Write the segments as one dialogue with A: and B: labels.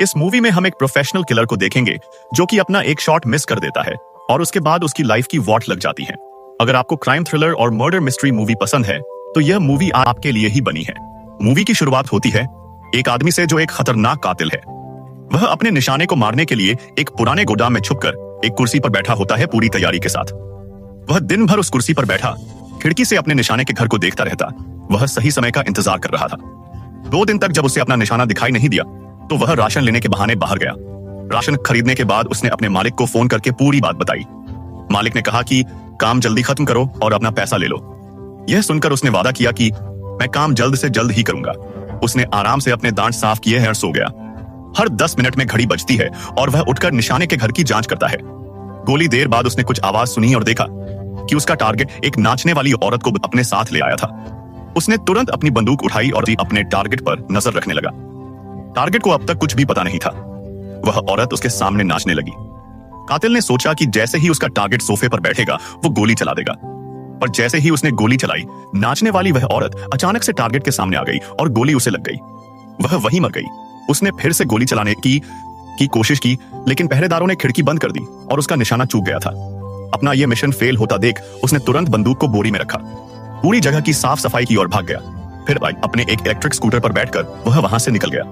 A: इस मूवी में हम एक प्रोफेशनल किलर को देखेंगे जो कि अपना एक शॉट मिस कर देता है और उसके बाद उसकी लाइफ की वॉट लग जाती है। अगर आपको क्राइम थ्रिलर और मर्डर मिस्ट्री मूवी पसंद है तो यह मूवी आपके लिए ही बनी है। मूवी की शुरुआत होती है एक आदमी से जो एक खतरनाक कातिल है। वह अपने निशाने को मारने के लिए एक पुराने गोदाम में छुपकर एक कुर्सी पर बैठा होता है पूरी तैयारी के साथ। वह दिन भर उस कुर्सी पर बैठा खिड़की से अपने निशाने के घर को देखता रहता। वह सही समय का इंतजार कर रहा था। 2 दिन तक जब उसे अपना निशाना दिखाई नहीं दिया तो वह राशन लेने के बहाने बाहर गया। राशन खरीदने के बाद उसने अपने मालिक को फोन करके पूरी बात बताई। मालिक ने कहा कि काम जल्दी खत्म करो और अपना पैसा ले लो। यह सुनकर उसने वादा किया कि मैं काम जल्द से जल्द ही करूंगा। उसने आराम से अपने दांत साफ किए हैं और सो गया। हर 10 मिनट में घड़ी बजती है और वह उठकर निशाने के घर की जांच करता है। गोली देर बाद उसने कुछ आवाज सुनी और देखा कि उसका टारगेट एक नाचने वाली औरत को अपने साथ ले आया था। उसने तुरंत अपनी बंदूक उठाई और अपने टारगेट पर नजर रखने लगा। टारगेट को अब तक कुछ भी पता नहीं था। वह औरत उसके सामने नाचने लगी। कातिल ने सोचा कि जैसे ही उसका टारगेट सोफे पर बैठेगा वो गोली चला देगा, पर जैसे ही उसने गोली चलाई नाचने वाली वह औरत अचानक से टारगेट के सामने आ गई और गोली उसे लग गई। वह वहीं मर गई। उसने फिर से गोली चलाने की कोशिश की लेकिन पहरेदारों ने खिड़की बंद कर दी और उसका निशाना चूक गया था। अपना यह मिशन फेल होता देख उसने तुरंत बंदूक को बोरी में रखा, पूरी जगह की साफ सफाई की ओर भाग गया। फिर अपने एक इलेक्ट्रिक स्कूटर पर बैठकर वह वहां से निकल गया।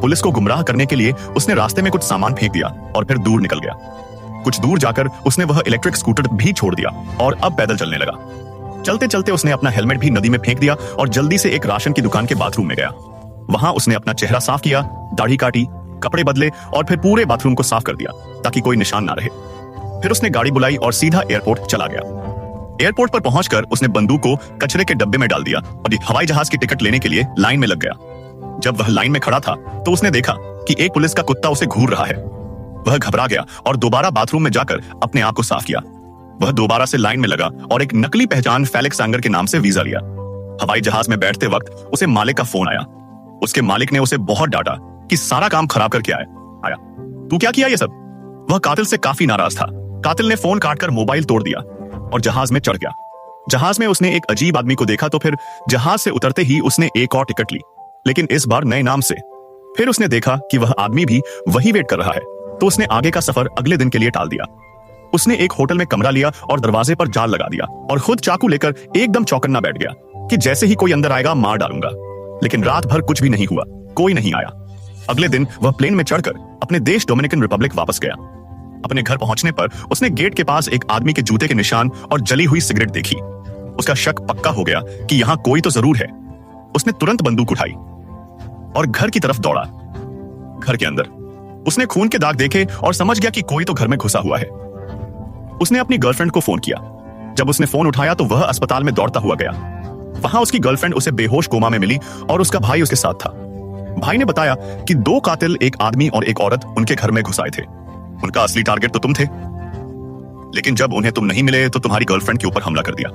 A: पुलिस को गुमराह करने के लिए उसने रास्ते में कुछ सामान फेंक दिया और फिर दूर निकल गया। कुछ दूर जाकर उसने वह इलेक्ट्रिक स्कूटर भी छोड़ दिया और अब पैदल चलने लगा। चलते चलते उसने अपना हेलमेट भी नदी में फेंक दिया और जल्दी से एक राशन की दुकान के बाथरूम में गया। वहां उसने अपना चेहरा साफ किया, दाढ़ी काटी, कपड़े बदले और फिर पूरे बाथरूम को साफ कर दिया ताकि कोई निशान ना रहे। फिर उसने गाड़ी बुलाई और सीधा एयरपोर्ट चला गया। एयरपोर्ट पर पहुंचकर उसने बंदूक को कचरे के डब्बे में डाल दिया और हवाई जहाज की टिकट लेने के लिए लाइन में लग गया। जब वह लाइन में खड़ा था तो उसने देखा कि एक पुलिस का कुत्ता उसे घूर रहा है। वह घबरा गया और दोबारा बाथरूम में जाकर अपने आप को साफ किया। वह दोबारा से लाइन में लगा और एक नकली पहचान फेलिक्स एंगर के नाम से वीजा लिया। हवाई जहाज में बैठते वक्त उसे मालिक का फोन आया। उसके मालिक ने उसे बहुत डांटा कि सारा काम खराब करके आया, तू क्या किया ये सब। वह कातिल से काफी नाराज था। कातिल ने फोन काटकर मोबाइल तोड़ दिया और जहाज में चढ़ गया। जहाज में उसने एक अजीब आदमी को देखा तो फिर जहाज से उतरते ही उसने एक और टिकट ली, लेकिन इस बार नए नाम से। फिर उसने देखा कि वह आदमी भी वही वेट कर रहा है तो उसने आगे का सफर अगले दिन के लिए टाल दिया। उसने एक होटल में कमरा लिया और दरवाजे पर जाल लगा दिया और खुद चाकू लेकर एकदम चौकन्ना बैठ गया कि जैसे ही कोई अंदर आएगा मार डालूंगा। लेकिन रात भर कुछ भी नहीं हुआ, कोई नहीं आया। अगले दिन वह प्लेन में चढ़कर अपने देश डोमिनिकन रिपब्लिक वापस गया। अपने घर पहुंचने पर उसने गेट के पास एक आदमी के जूते के निशान और जली हुई सिगरेट देखी। उसका शक पक्का हो गया कि यहां कोई तो जरूर है। उसने तुरंत बंदूक उठाई और घर की तरफ दौड़ा। घर के अंदर उसने खून के दाग देखे और समझ गया कि कोई तो घर में घुसा हुआ है। उसने अपनी गर्लफ्रेंड को फोन किया। जब उसने फोन उठाया तो वह अस्पताल में दौड़ता हुआ गया। वहां उसकी गर्लफ्रेंड उसे बेहोश कोमा में मिली और उसका भाई उसके साथ था। भाई ने बताया कि 2 कातिल, एक आदमी और एक औरत, उनके घर में घुस आए थे। उनका असली टारगेट तो तुम थे, लेकिन जब उन्हें तुम नहीं मिले तो तुम्हारी गर्लफ्रेंड के ऊपर हमला कर दिया।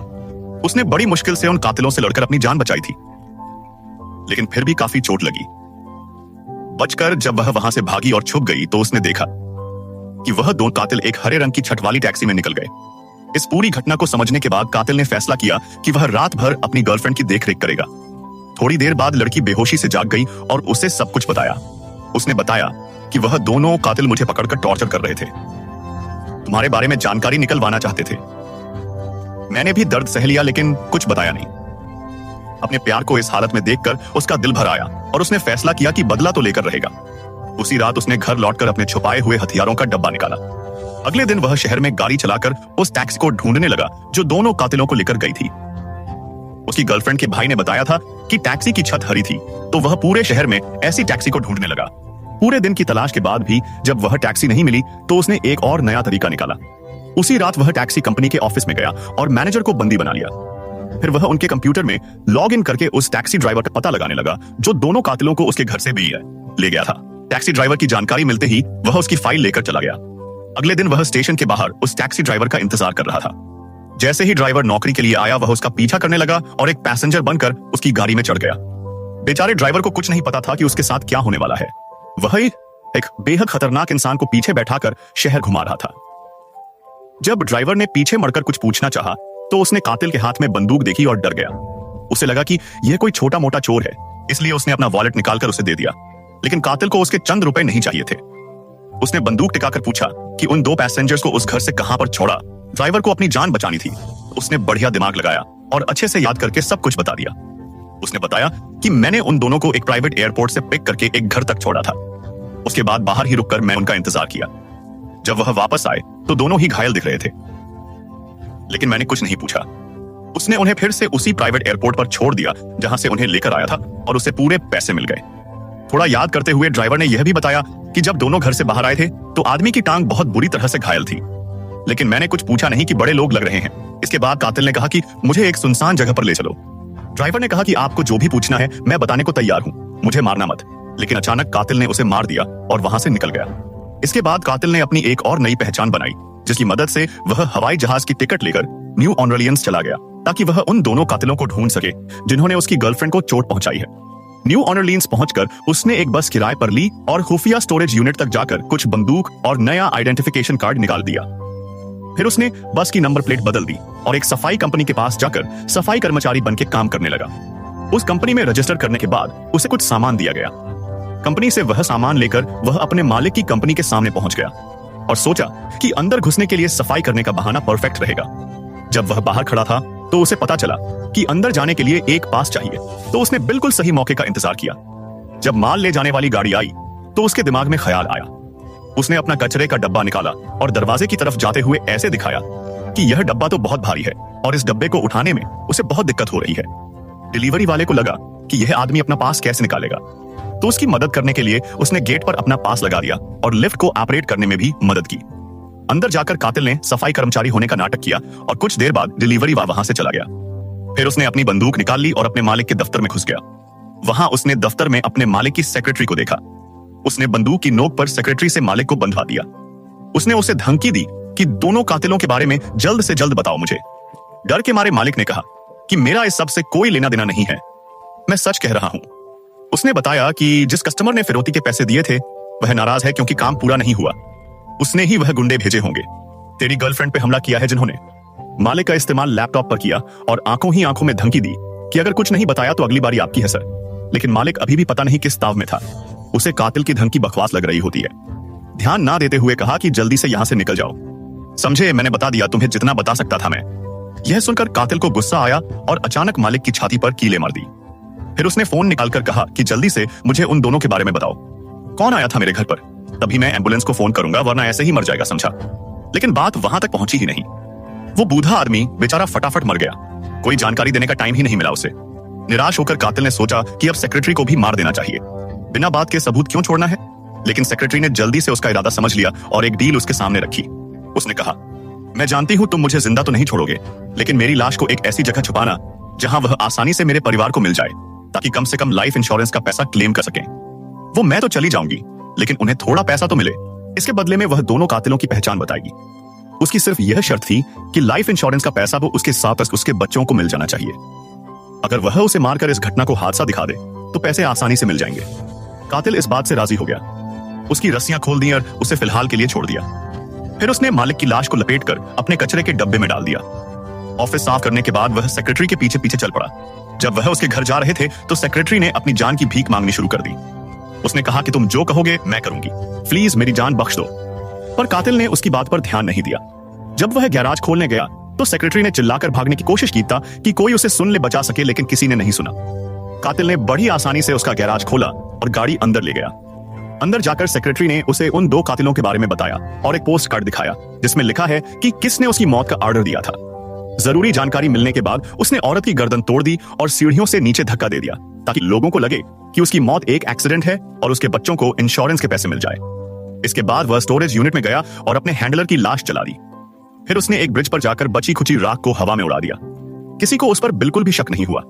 A: उसने बड़ी मुश्किल से उन कातिलों से लड़कर अपनी जान बचाई थी, लेकिन फिर भी काफी चोट लगी। बचकर जब वह वहां से भागी और छुप गई तो उसने देखा कि वह 2 कातिल एक हरे रंग की छत वाली टैक्सी में निकल गए। इस पूरी घटना को समझने के बाद कातिल ने फैसला किया कि वह रात भर अपनी गर्लफ्रेंड की देखरेख करेगा। थोड़ी देर बाद लड़की बेहोशी से जाग गई और उसे सब कुछ बताया। उसने बताया कि वह दोनों कातिल मुझे पकड़कर टॉर्चर कर रहे थे, तुम्हारे बारे में जानकारी निकलवाना चाहते थे। मैंने भी दर्द सह लिया लेकिन कुछ बताया नहीं। अपने प्यार को इस हालत में देखकर उसका दिल भर आया और उसने फैसला किया कि बदला तो लेकर रहेगा। उसी रात उसने घर लौटकर अपने छुपाए हुए हथियारों का डब्बा निकाला। अगले दिन वह शहर में गाड़ी चलाकर उस टैक्सी को ढूंढने लगा जो दोनों कातिलों को लेकर गई थी। उसकी गर्लफ्रेंड के भाई ने बताया था कि टैक्सी की छत हरी थी, तो वह पूरे शहर में ऐसी टैक्सी को ढूंढने लगा। पूरे दिन की तलाश के बाद भी जब वह टैक्सी नहीं मिली तो उसने एक और नया तरीका निकाला। उसी रात वह टैक्सी कंपनी के ऑफिस में गया और मैनेजर को बंदी बना लिया। फिर वह उनके कंप्यूटर में लॉग इन करके उस टैक्सी ड्राइवर का पता लगाने लगा जो दोनों कातिलों को उसके घर से भी ले गया था। टैक्सी ड्राइवर की जानकारी मिलते ही वह उसकी फाइल लेकर चला गया। अगले दिन वह स्टेशन के बाहर उस टैक्सी ड्राइवर का इंतजार कर रहा था। जैसे ही ड्राइवर नौकरी के लिए आया वह उसका पीछा करने लगा और एक पैसेंजर बनकर उसकी गाड़ी में चढ़ गया। बेचारे ड्राइवर को कुछ नहीं पता था कि उसके साथ क्या होने वाला है। वह एक बेहद खतरनाक इंसान को पीछे बैठाकर शहर घुमा रहा था। जब ड्राइवर ने पीछे मुड़कर कुछ पूछना चाहा तो उसने कातिल के हाथ में बंदूक देखी और डर गया। उसे लगा कि यह कोई छोटा मोटा चोर है, इसलिए उसने अपना वॉलेट निकालकर उसे दे दिया। लेकिन कातिल को उसके चंद रुपए नहीं चाहिए थे। उसने बंदूक टिकाकर पूछा कि उन 2 पैसेंजर्स को उस घर से कहां पर छोड़ा। ड्राइवर को अपनी जान बचानी थी। उसने बढ़िया दिमाग लगाया और अच्छे से याद करके सब कुछ बता दिया। उसने बताया कि मैंने उन दोनों को एक प्राइवेट एयरपोर्ट से पिक करके एक घर तक छोड़ा था। उसके बाद बाहर ही रुककर मैं उनका इंतजार किया। जब वह वापस आए तो दोनों ही घायल दिख रहे थे, लेकिन मैंने कुछ नहीं पूछा। उसने उन्हें फिर से उसी प्राइवेट एयरपोर्ट पर छोड़ दिया जहां से उन्हें लेकर आया था और उसे पूरे पैसे मिल गए। थोड़ा याद करते हुए ड्राइवर ने यह भी बताया कि जब दोनों घर से बाहर आए थे तो आदमी की टांग बहुत बुरी तरह से घायल थी, लेकिन मैंने कुछ पूछा नहीं कि बड़े लोग लग रहे हैं। इसके बाद कातिल ने कहा कि मुझे एक सुनसान जगह पर ले चलो। ड्राइवर ने कहा कि आपको जो भी पूछना है मैं बताने को तैयार हूं, मुझे मारना मत। लेकिन अचानक कातिल ने उसे मार दिया और वहां से निकल गया। इसके बाद कातिल ने अपनी एक और नई पहचान बनाई, जिसकी मदद से वह हवाई जहाज की टिकट लेकर न्यू ऑर्लियंस चला गया ताकि वह उन दोनों कातिलों को ढूंढ सके जिन्होंने उसकी गर्लफ्रेंड को चोट पहुंचाई है। न्यू ऑर्लियंस पहुंचकर उसने एक बस किराए पर ली और खुफिया स्टोरेज यूनिट तक जाकर कुछ बंदूक और नया आइडेंटिफिकेशन कार्ड निकाल दिया। फिर उसने बस की नंबर प्लेट बदल दी और एक सफाई कंपनी के पास जाकर सफाई कर्मचारी बनके काम करने लगा। उस कंपनी में रजिस्टर करने के बाद उसे कुछ सामान दिया गया। कंपनी से वह सामान लेकर वह अपने मालिक की कंपनी के सामने पहुंच गया और सोचा कि अंदर घुसने के लिए सफाई करने का बहाना परफेक्ट रहेगा। जब वह बाहर खड़ा था तो उसे पता चला कि अंदर जाने के लिए एक पास चाहिए, तो उसने बिल्कुल सही मौके का इंतजार किया। जब माल ले जाने वाली गाड़ी आई तो उसके दिमाग में ख्याल आया। उसने अपना कचरे का डब्बा निकाला और दरवाजे की तरफ जाते हुए ऐसे दिखाया कि यह डब्बा तो बहुत भारी है और इस डब्बे को उठाने में उसे बहुत दिक्कत हो रही है। डिलीवरी वाले को लगा कि यह आदमी अपना पास कैसे निकालेगा, तो उसकी मदद करने के लिए उसने गेट पर अपना पास लगा दिया और लिफ्ट को ऑपरेट करने में भी मदद की। अंदर जाकर कातिल ने सफाई कर्मचारी होने का नाटक किया और कुछ देर बाद डिलीवरी वहां से चला गया। फिर उसने अपनी बंदूक निकाल ली और अपने मालिक के दफ्तर में घुस गया। वहां उसने दफ्तर में अपने मालिक की सेक्रेटरी को देखा। उसने बंदूक की नोक पर सेक्रेटरी से मालिक को बंधवा दिया। उसने उसे धमकी दी कि दोनों कातिलों के बारे में जल्द से जल्द बताओ मुझे। डर के मारे मालिक ने कहा कि मेरा इस सब से कोई लेना देना नहीं है, मैं सच कह रहा हूं। उसने बताया कि जिस कस्टमर ने फिरौती के पैसे दिए थे वह नाराज है क्योंकि काम पूरा नहीं हुआ। उसने ही वह गुंडे भेजे होंगे। तेरी गर्लफ्रेंड पे हमला किया है जिन्होंने। मालिक का इस्तेमाल लैपटॉप पर किया और आंखों ही आंखों में धमकी दी कि अगर कुछ नहीं बताया तो अगली बारी आपकी है सर। लेकिन मालिक अभी भी पता नहीं किस ताव में था। उसे कातिल की धमकी बकवास लग रही होती है। ध्यान ना देते हुए कहा कि जल्दी से यहां से निकल जाओ। समझे, मैंने बता दिया तुम्हें जितना बता सकता था मैं। यह सुनकर कातिल को गुस्सा आया और अचानक मालिक की छाती पर कीले मार दी। फिर उसने फोन निकालकर कहा कि जल्दी से मुझे उन दोनों के बारे में बताओ। कौन आया था मेरे घर पर, तभी मैं एम्बुलेंस को फोन करूंगा वरना ऐसे ही मर जाएगा, समझा। लेकिन बात वहां तक पहुंची ही नहीं। वो बूढ़ा आदमी बेचारा फटाफट मर गया। कोई जानकारी देने का टाइम ही नहीं मिला उसे। निराश होकर कातिल ने सोचा कि अब सेक्रेटरी को भी मार देना चाहिए। बिना बात के सबूत क्यों छोड़ना है। लेकिन सेक्रेटरी ने जल्दी से उसका इरादा समझ लिया और एक डील उसके सामने रखी। उसने कहा, मैं जानती हूं तुम मुझे जिंदा तो नहीं छोड़ोगे, लेकिन मेरी लाश को एक ऐसी जगह छुपाना जहां वह आसानी से मेरे परिवार को मिल जाए, ताकि कम से कम लाइफ इंश्योरेंस का पैसा क्लेम कर सकें। वो मैं तो चली जाऊंगी, लेकिन उन्हें थोड़ा पैसा तो मिले। इसके बदले में वह दोनों कातिलों की पहचान बताएगी। उसकी सिर्फ यह शर्त थी कि लाइफ इंश्योरेंस का पैसा वो उसके साथ उसके बच्चों को मिल जाना चाहिए। अगर वह उसे मारकर इस घटना को हादसा दिखा दे तो पैसे आसानी से मिल जाएंगे। कातिल इस बात से राजी हो गया। उसकी रस्सियां खोल दी और उसे फिलहाल के लिए छोड़ दिया। फिर उसने मालिक की लाश को लपेटकर अपने कचरे के डब्बे में डाल दिया। ऑफिस साफ करने के बाद वह सेक्रेटरी के पीछे पीछे चल पड़ा। जब वह उसके घर जा रहे थे तो सेक्रेटरी ने अपनी जान की भीख मांगनी शुरू कर दी। उसने कहा कि तुम जो कहोगे मैं करूंगी, प्लीज मेरी जान बख्श दो। पर कातिल ने उसकी बात पर ध्यान नहीं दिया। जब वह गैराज खोलने गया तो सेक्रेटरी ने चिल्लाकर भागने की कोशिश की था कि कोई उसे सुन ले बचा सके, लेकिन किसी ने नहीं सुना। कातिल ने बड़ी आसानी से उसका गैराज खोला और गाड़ी अंदर ले गया। अंदर जाकर सेक्रेटरी ने उसे उन दो कातिलों के बारे में बताया और एक पोस्ट कार्ड दिखाया जिसमें लिखा है कि किसने उसकी मौत का ऑर्डर दिया था। जरूरी जानकारी मिलने के बाद उसने औरत की गर्दन तोड़ दी और सीढ़ियों से नीचे धक्का दे दिया ताकि लोगों को लगे कि उसकी मौत एक एक्सीडेंट है और उसके बच्चों को इंश्योरेंस के पैसे मिल जाए। इसके बाद वह स्टोरेज यूनिट में गया और अपने हैंडलर की लाश जला दी। फिर उसने एक ब्रिज पर जाकर बची खुची राख को हवा में उड़ा दिया। किसी को उस पर बिल्कुल भी शक नहीं हुआ।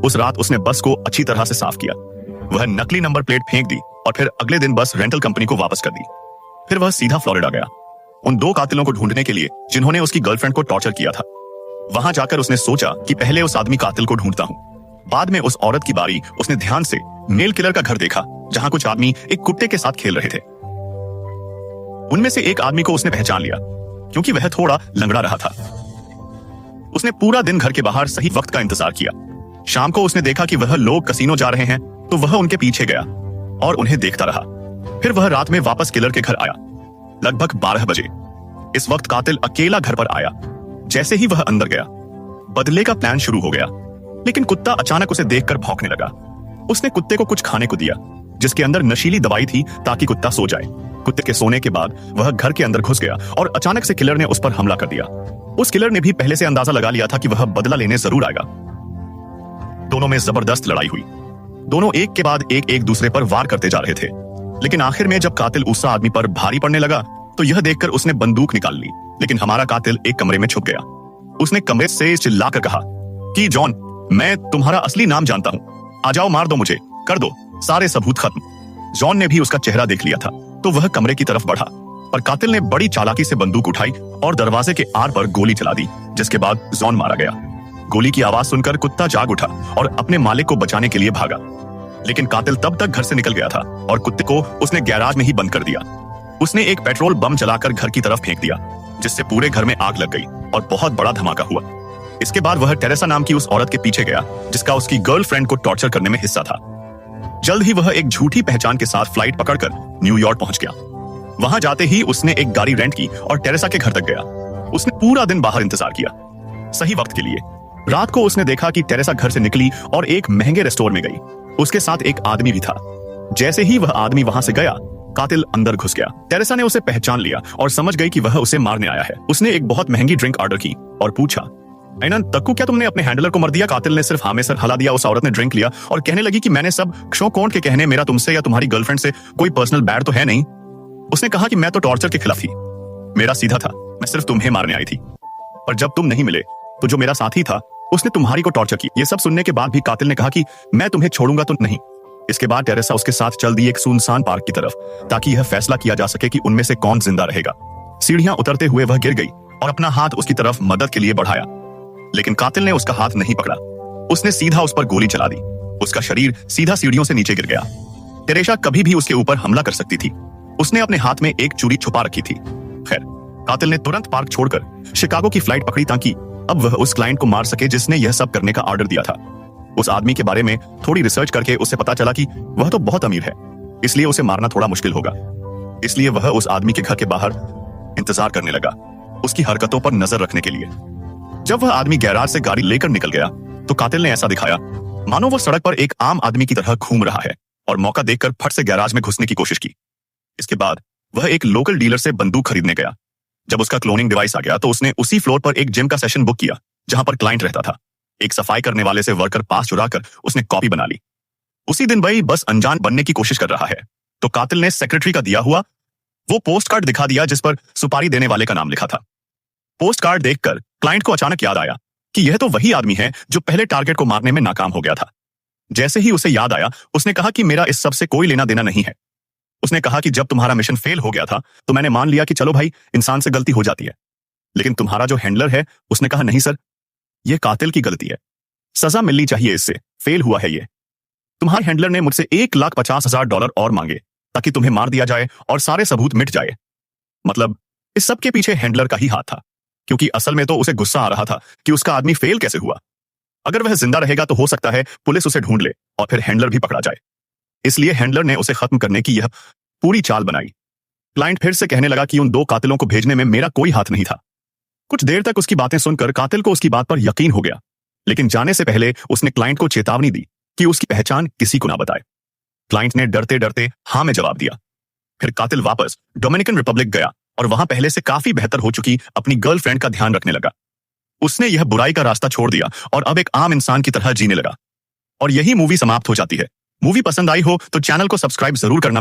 A: उस रात उसने बस को अच्छी तरह से साफ किया। वह नकली नंबर प्लेट फेंक दी और फिर अगले दिन बस रेंटल कंपनी को वापस कर दी। फिर वह सीधा फ्लोरिडा गया उन दो कातिलों को ढूंढने के लिए जिन्होंने उसकी गर्लफ्रेंड को टॉर्चर किया था। वहां जाकर उसने सोचा कि पहले उस आदमी कातिल को ढूंढता हूं। बाद में उस औरत की बारी। उसने ध्यान से मेल किलर का घर देखा जहां कुछ आदमी एक कुत्ते के साथ खेल रहे थे। उनमें से एक आदमी को उसने पहचान लिया क्योंकि वह थोड़ा लंगड़ा रहा था। उसने पूरा दिन घर के बाहर सही वक्त का इंतजार किया। शाम को उसने देखा कि वह लोग कसीनो जा रहे हैं तो वह उनके पीछे गया। और उन्हें देखता रहा। फिर वह रात में वापस किलर के घर आया, लगभग 12 बजे। इस वक्त कातिल अकेला घर पर आया। जैसे ही वह अंदर गया, बदले का प्लान शुरू हो गया। लेकिन कुत्ता अचानक उसे देखकर भौंकने लगा। उसने कुत्ते को कुछ खाने को दिया, जिसके अंदर नशीली दवाई थी, ताकि कुत्ता सो जाए। कुत्ते के सोने के बाद वह घर के अंदर घुस गया और अचानक से किलर ने उस पर हमला कर दिया। उस किलर ने भी पहले से अंदाजा लगा लिया था कि वह बदला लेने जरूर आएगा। दोनों में जबरदस्त लड़ाई हुई। दोनों एक के बाद एक दूसरे पर वार करते जा रहे थे। लेकिन आखिर में जब कातिल उस आदमी पर भारी पड़ने लगा तो यह देखकर उसने बंदूक निकाल ली। लेकिन हमारा कातिल एक कमरे में छुप गया। उसने कमरे से चिल्लाकर कहा कि जॉन, मैं तुम्हारा असली नाम जानता हूं, आ जाओ, मार दो मुझे, कर दो सारे सबूत खत्म। जॉन ने भी उसका चेहरा देख लिया था, तो वह कमरे की तरफ बढ़ा, पर कातिल ने बड़ी चालाकी से बंदूक उठाई और दरवाजे के आर पर गोली चला दी, जिसके बाद जॉन मारा गया। गोली की आवाज सुनकर कुत्ता जाग उठा और अपने मालिक को बचाने के लिए भागा। लेकिन कातिल तब तक घर से निकल गया था और कुत्ते को उसने गैराज में ही बंद कर दिया। उसने एक पेट्रोल बम जलाकर घर की तरफ फेंक दिया, जिससे पूरे घर में आग लग गई और बहुत बड़ा धमाका हुआ। इसके बाद वह टेरेसा नाम की उस औरत के पीछे गया, जिसका उसकी गर्लफ्रेंड को टॉर्चर करने में हिस्सा था। जल्द ही वह एक झूठी पहचान के साथ फ्लाइट पकड़कर न्यूयॉर्क पहुंच गया। वहां जाते ही उसने एक गाड़ी रेंट की और टेरेसा के घर तक गया। उसने पूरा दिन बाहर इंतजार किया, सही वक्त के लिए। रात को उसने देखा कि टेरेसा घर से निकली और एक महंगे रेस्टोरेंट में गई। उसके साथ एक आदमी भी था। जैसे ही वह आदमी वहां से गया, कातिल अंदर घुस गया। टेरेसा ने उसे पहचान लिया और समझ गई कि वह उसे मारने आया है। उसने एक बहुत महंगी ड्रिंक ऑर्डर की और पूछा, ऐनन तक्कू, क्या तुमने अपने हैंडलर को मर दिया? कातिल ने सिर्फ हाँ में सर हिला दिया। उस औरत ने ड्रिंक लिया और कहने लगी कि मैंने सब शो कौन के कहने, मेरा तुमसे या तुम्हारी गर्लफ्रेंड से कोई पर्सनल बैर तो है नहीं। उसने कहा कि मैं तो टॉर्चर के खिलाफ थी, मेरा सीधा था, मैं सिर्फ तुम्हें मारने आई थी। पर जब तुम नहीं मिले तो जो मेरा साथी था उसने तुम्हारी को टॉर्चर की। ये सब सुनने के बाद भी कातिल ने कहा कि मैं तुम्हें छोड़ूंगा तो नहीं। इसके बाद टेरेसा उसके साथ चल दी एक सुनसान पार्क की तरफ, ताकि यह फैसला किया जा सके कि उनमें से कौन जिंदा रहेगा। सीढ़ियां उतरते हुए वह गिर गई और अपना हाथ उसकी तरफ मदद के लिए बढ़ाया, लेकिन कातिल ने उसका हाथ नहीं पकड़ा। उसने सीधा उस पर गोली चला दी। उसका शरीर सीधा सीढ़ियों से नीचे गिर गया। टेरेसा कभी भी उसके ऊपर हमला कर सकती थी। उसने अपने हाथ में एक चूड़ी छुपा रखी थी। खैर, कातिल ने तुरंत पार्क छोड़कर शिकागो की फ्लाइट पकड़ी, ताकि अब वह उस क्लाइंट को मार सके जिसने यह सब करने का ऑर्डर दिया था। उस आदमी के बारे में थोड़ी रिसर्च करके उसे पता चला कि वह तो बहुत अमीर है, इसलिए उसे मारना थोड़ा मुश्किल होगा। इसलिए वह उस आदमी के घर के बाहर इंतजार करने लगा, उसकी हरकतों पर नजर रखने के लिए। जब वह आदमी गैराज से गाड़ी लेकर निकल गया तो कातिल ने ऐसा दिखाया मानो वो सड़क पर एक आम आदमी की तरह घूम रहा है, और मौका देखकर फट से गैराज में घुसने की कोशिश की। इसके बाद वह एक लोकल डीलर से बंदूक खरीदने गया। जब उसका क्लोनिंग डिवाइस आ गया तो उसने उसी फ्लोर पर एक जिम का सेशन बुक किया जहां पर क्लाइंट रहता था। एक सफाई करने वाले से वर्कर पास चुराकर उसने कॉपी बना ली। उसी दिन वही बस अनजान बनने की कोशिश कर रहा है तो कातिल ने सेक्रेटरी का दिया हुआ वो पोस्ट कार्ड दिखा दिया जिस पर सुपारी देने वाले का नाम लिखा था। पोस्ट कार्ड देखकर क्लाइंट को अचानक याद आया कि यह तो वही आदमी है जो पहले टारगेट को मारने में नाकाम हो गया था। जैसे ही उसे याद आया, उसने कहा कि मेरा इस सब से कोई लेना देना नहीं है। उसने कहा कि जब तुम्हारा मिशन फेल हो गया था तो मैंने मान लिया कि चलो भाई, इंसान से गलती हो जाती है। लेकिन तुम्हारा जो हैंडलर है उसने कहा नहीं सर, यह कातिल की गलती है, सजा मिलनी चाहिए, इससे फेल हुआ है ये। तुम्हारे हैंडलर ने मुझसे $1,50,000 और मांगे ताकि तुम्हें मार दिया जाए और सारे सबूत मिट जाए। मतलब इस सब के पीछे हैंडलर का ही हाथ था, क्योंकि असल में तो उसे गुस्सा आ रहा था कि उसका आदमी फेल कैसे हुआ। अगर वह जिंदा रहेगा तो हो सकता है पुलिस उसे ढूंढ ले और फिर हैंडलर भी पकड़ा जाए। इसलिए हैंडलर ने उसे खत्म करने की यह पूरी चाल बनाई। क्लाइंट फिर से कहने लगा कि उन 2 कातिलों को भेजने में मेरा कोई हाथ नहीं था। कुछ देर तक उसकी बातें सुनकर कातिल को उसकी बात पर यकीन हो गया, लेकिन जाने से पहले उसने क्लाइंट को चेतावनी दी कि उसकी पहचान किसी को ना बताए। क्लाइंट ने डरते डरते हाँ में जवाब दिया। फिर कातिल वापस डोमिनिकन रिपब्लिक गया और वहां पहले से काफी बेहतर हो चुकी अपनी गर्लफ्रेंड का ध्यान रखने लगा। उसने यह बुराई का रास्ता छोड़ दिया और अब एक आम इंसान की तरह जीने लगा। और यही मूवी समाप्त हो जाती है। मूवी पसंद आई हो तो चैनल को सब्सक्राइब जरूर करना।